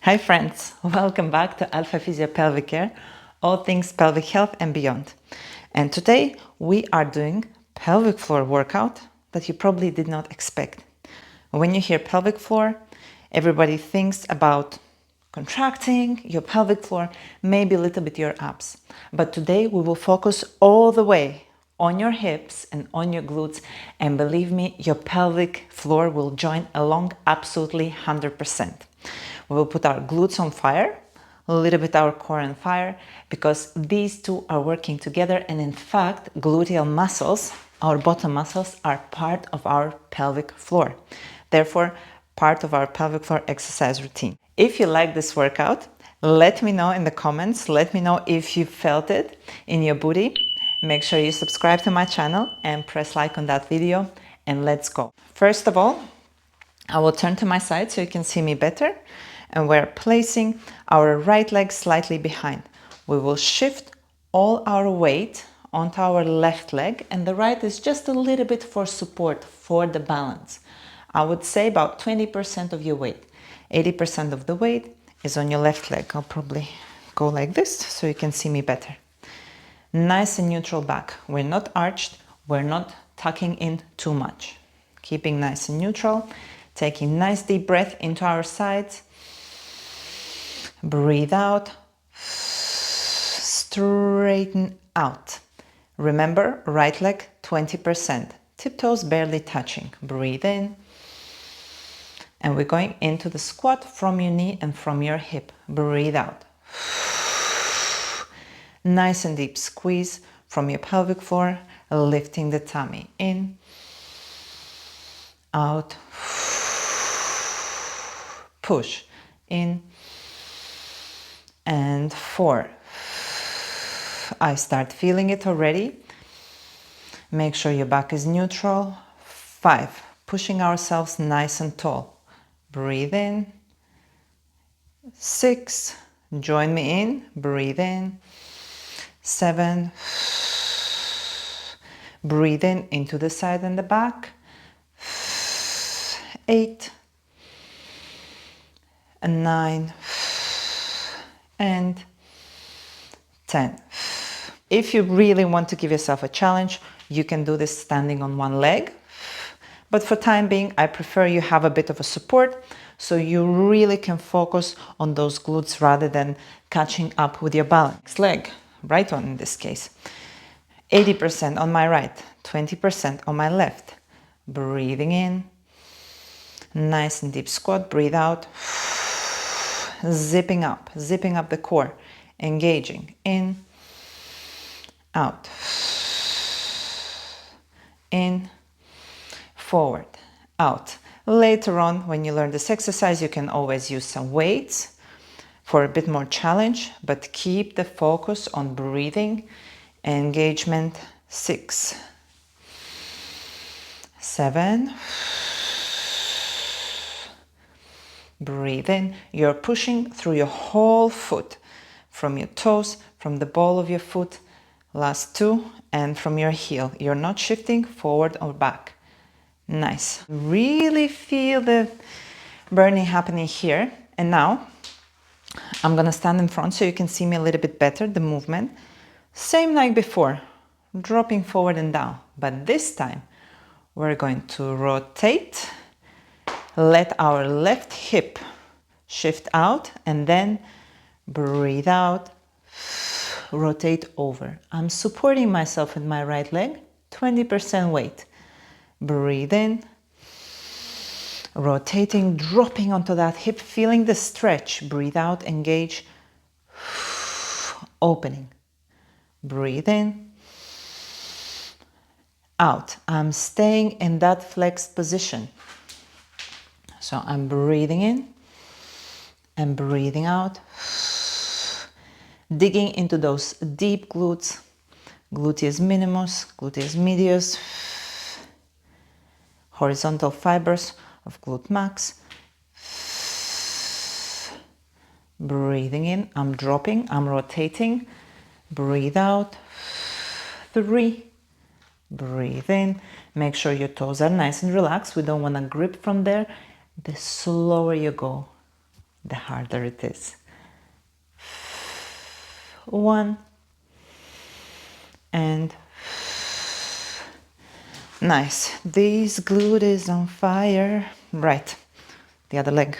Hi friends, welcome back to Alpha Physio Pelvic Care, all things pelvic health and beyond. And today we are doing pelvic floor workout that you probably did not expect. When you hear pelvic floor, everybody thinks about contracting your pelvic floor, maybe a little bit your abs. But today we will focus all the way on your hips and on your glutes, and believe me, your pelvic floor will join along absolutely 100%. We will put our glutes on fire, a little bit our core on fire, because these two are working together, and in fact, gluteal muscles, our bottom muscles, are part of our pelvic floor. Therefore, part of our pelvic floor exercise routine. If you like this workout, let me know in the comments. Let me know if you felt it in your booty. Make sure you subscribe to my channel and press like on that video, and let's go. First of all, I will turn to my side so you can see me better, and we're placing our right leg slightly behind. We will shift all our weight onto our left leg, and the right is just a little bit for support, for the balance. I would say about 20% of your weight. 80% of the weight is on your left leg. I'll probably go like this so you can see me better. Nice and neutral back. We're not arched, we're not tucking in too much. Keeping nice and neutral, taking nice deep breath into our sides. Breathe out, straighten out. Remember, right leg 20%, tiptoes barely touching. Breathe in. And we're going into the squat from your knee and from your hip. Breathe out. Nice and deep squeeze from your pelvic floor, lifting the tummy. In, out, push, in, and 4. I start feeling it already. Make sure your back is neutral. 5, pushing ourselves nice and tall. Breathe in. 6, join me in. Breathe in. 7, breathe in into the side and the back. 8, and 9, and 10. If you really want to give yourself a challenge, you can do this standing on one leg. But for time being, I prefer you have a bit of a support, so you really can focus on those glutes rather than catching up with your balance. Leg, right one in this case. 80% on my right, 20% on my left. Breathing in. Nice and deep squat, breathe out. Zipping up the core. Engaging, in, out. In, forward, out. Later on, when you learn this exercise, you can always use some weights for a bit more challenge, but keep the focus on breathing. Engagement. 6, 7, breathe in. You're pushing through your whole foot, from your toes, from the ball of your foot, last 2, and from your heel. You're not shifting forward or back. Nice. Really feel the burning happening here. And now I'm gonna stand in front so you can see me a little bit better, the movement. Same like before, dropping forward and down. But this time we're going to rotate, let our left hip shift out, and then breathe out, rotate over. I'm supporting myself with my right leg, 20% weight. Breathe in, rotating, dropping onto that hip, feeling the stretch. Breathe out, engage, opening. Breathe in, out. I'm staying in that flexed position. So I'm breathing in and breathing out, digging into those deep glutes, gluteus minimus, gluteus medius, horizontal fibers of glute max. Breathing in, I'm dropping, I'm rotating. Breathe out. 3, breathe in. Make sure your toes are nice and relaxed. We don't want to grip from there. The slower you go, the harder it is. 1 and nice. This glute is on fire. Right. The other leg.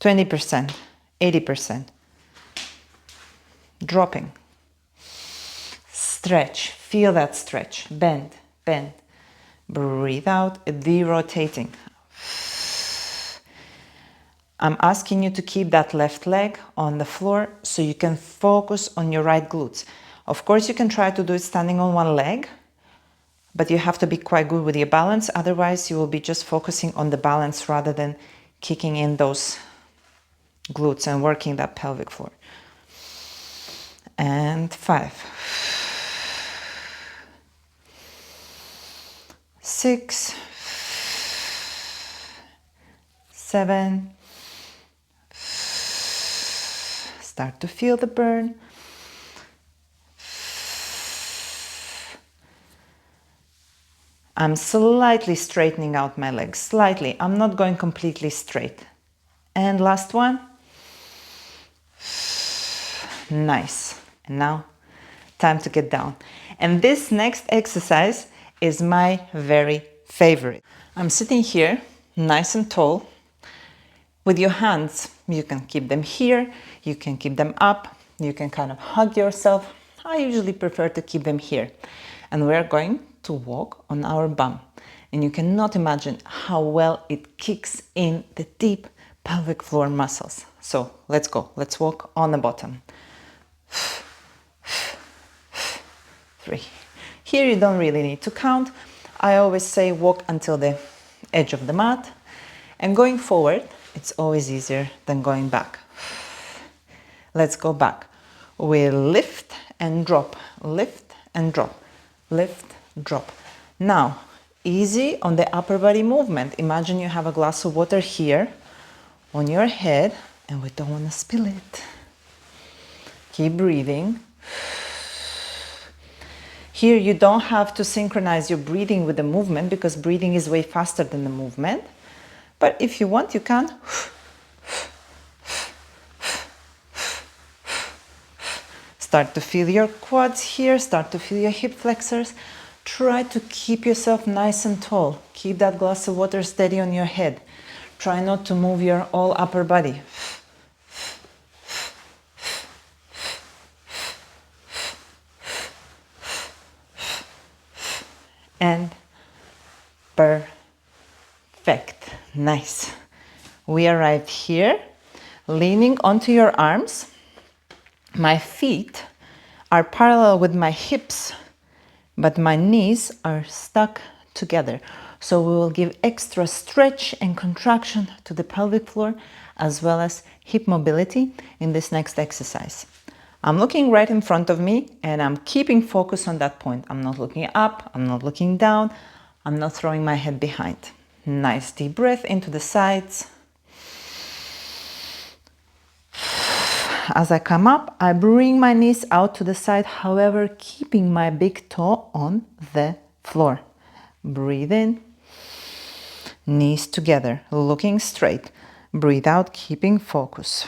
20%, 80%. Dropping. Stretch. Feel that stretch. Bend, bend. Breathe out, de-rotating. I'm asking you to keep that left leg on the floor so you can focus on your right glutes. Of course, you can try to do it standing on one leg, but you have to be quite good with your balance. Otherwise, you will be just focusing on the balance rather than kicking in those glutes and working that pelvic floor. And 5, 6, 7. Start to feel the burn. 5. I'm slightly straightening out my legs, slightly. I'm not going completely straight. And last one. Nice. And now, time to get down. And this next exercise is my very favorite. I'm sitting here, nice and tall. With your hands, you can keep them here, you can keep them up, you can kind of hug yourself. I usually prefer to keep them here. And we're going to walk on our bum. And you cannot imagine how well it kicks in the deep pelvic floor muscles. So let's go. Let's walk on the bottom. 3. Here you don't really need to count. I always say walk until the edge of the mat. And going forward, it's always easier than going back. Let's go back. We lift and drop, lift and drop, lift, drop. Now, easy on the upper body movement. Imagine you have a glass of water here on your head, and we don't want to spill it. Keep breathing. Here you don't have to synchronize your breathing with the movement because breathing is way faster than the movement. But if you want, you can. Start to feel your quads here, start to feel your hip flexors. Try to keep yourself nice and tall. Keep that glass of water steady on your head. Try not to move your whole upper body. And perfect. Nice. We arrived here, leaning onto your arms. My feet are parallel with my hips, but my knees are stuck together. So we will give extra stretch and contraction to the pelvic floor as well as hip mobility in this next exercise. I'm looking right in front of me and I'm keeping focus on that point. I'm not looking up, I'm not looking down, I'm not throwing my head behind. Nice deep breath into the sides. As I come up, I bring my knees out to the side, however, keeping my big toe on the floor. Breathe in, knees together, looking straight. Breathe out, keeping focus.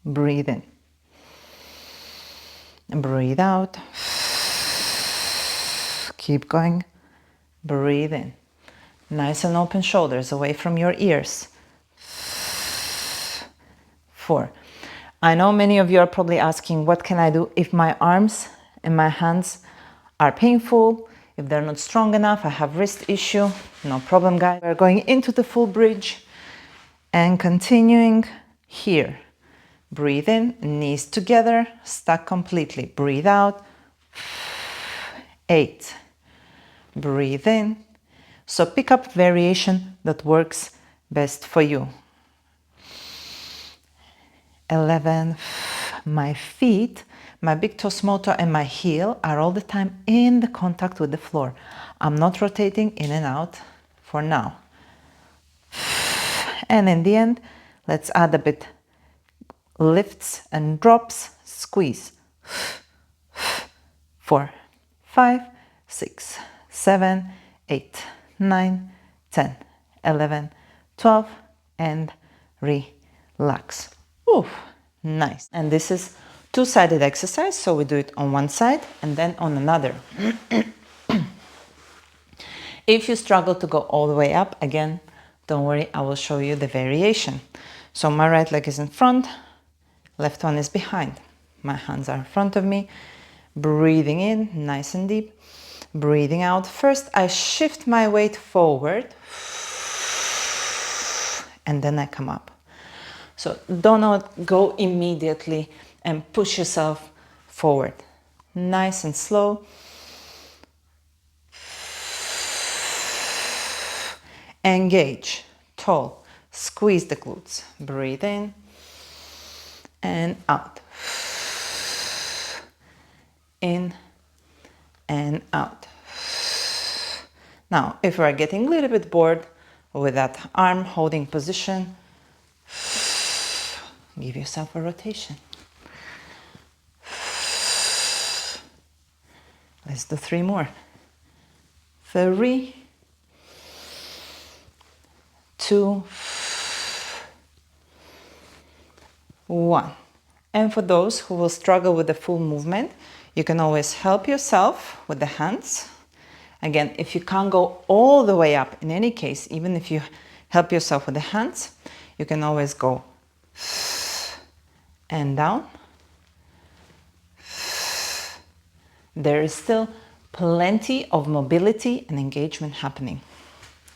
Breathe in. Breathe out. Keep going. Breathe in. Nice and open shoulders away from your ears. 4. I know many of you are probably asking, what can I do if my arms and my hands are painful, if they're not strong enough, I have wrist issue. No problem, guys. We're going into the full bridge and continuing here. Breathe in, knees together, stuck completely. Breathe out. 8. Breathe in. So pick up variation that works best for you. 11. My feet, my big toe, small toe, and my heel are all the time in the contact with the floor. I'm not rotating in and out for now. And in the end, let's add a bit lifts and drops, squeeze. 4, 5, 6, 7, 8, 9, 10, 11, 12, and relax. Ooh, nice. And this is two-sided exercise, so we do it on one side and then on another. If you struggle to go all the way up, again, don't worry, I will show you the variation. So my right leg is in front, left one is behind. My hands are in front of me. Breathing in, nice and deep. Breathing out. First, I shift my weight forward, and then I come up. So do not go immediately and push yourself forward. Nice and slow. Engage, tall, squeeze the glutes. Breathe in and out. In and out. Now, if we're getting a little bit bored with that arm holding position, give yourself a rotation. Let's do 3 more. 3, 2, 1. And for those who will struggle with the full movement, you can always help yourself with the hands. Again, if you can't go all the way up, in any case, even if you help yourself with the hands, you can always go and down. There is still plenty of mobility and engagement happening.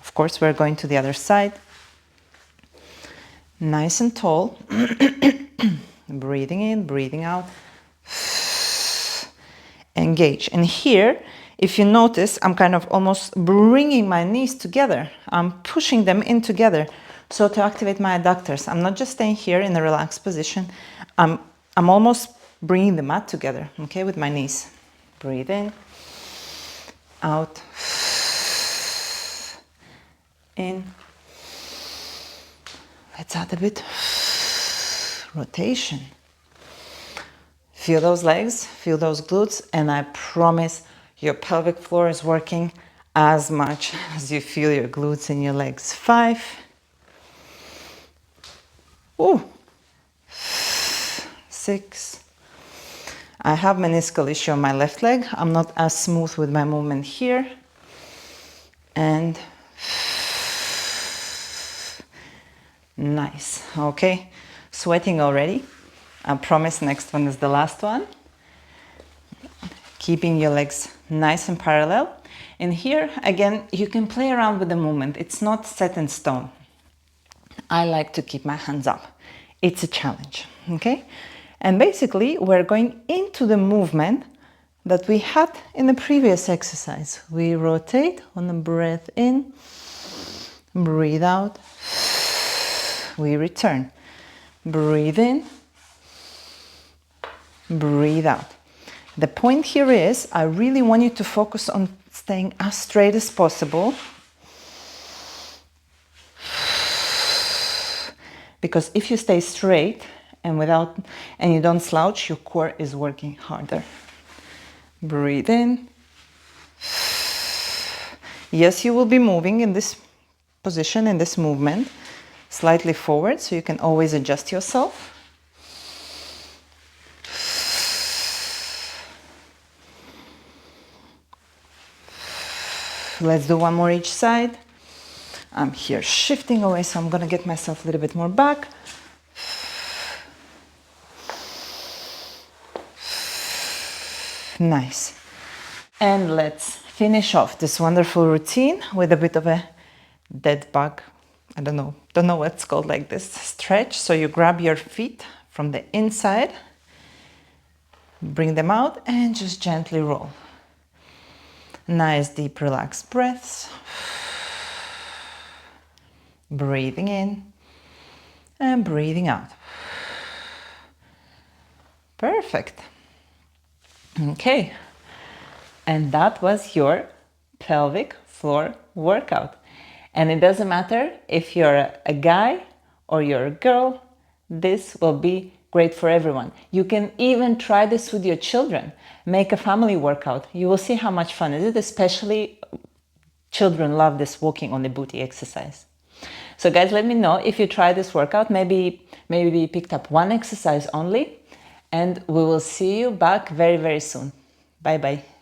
Of course, we're going to the other side. Nice and tall. Breathing in, breathing out. Engage. And here, if you notice, I'm kind of almost bringing my knees together. I'm pushing them in together. So to activate my adductors, I'm not just staying here in a relaxed position. I'm almost bringing the mat together, okay, with my knees. Breathe in, out, in. Let's add a bit. Rotation. Feel those legs, feel those glutes, and I promise your pelvic floor is working as much as you feel your glutes in your legs. 5. Ooh. 6. I have meniscal issue on my left leg. I'm not as smooth with my movement here. And nice. Okay. Sweating already. I promise next one is the last one. Keeping your legs nice and parallel. And here, again, you can play around with the movement. It's not set in stone. I like to keep my hands up. It's a challenge, okay? And basically, we're going into the movement that we had in the previous exercise. We rotate on the breath in, breathe out, we return. Breathe in, breathe out. The point here is, I really want you to focus on staying as straight as possible. Because if you stay straight and you don't slouch, your core is working harder. Breathe in. Yes, you will be moving in this position, in this movement, slightly forward, so you can always adjust yourself. Let's do 1 more each side. I'm here shifting away, so I'm gonna get myself a little bit more back. Nice. And let's finish off this wonderful routine with a bit of a dead bug. I don't know what's called like this, stretch. So you grab your feet from the inside, bring them out, and just gently roll. Nice, deep, relaxed breaths. Breathing in and breathing out. Perfect. Okay. And that was your pelvic floor workout. And it doesn't matter if you're a guy or you're a girl, this will be great for everyone. You can even try this with your children. Make a family workout. You will see how much fun it is, especially children love this walking on the booty exercise. So guys, let me know if you try this workout. Maybe you picked up one exercise only, and we will see you back very, very soon. Bye bye.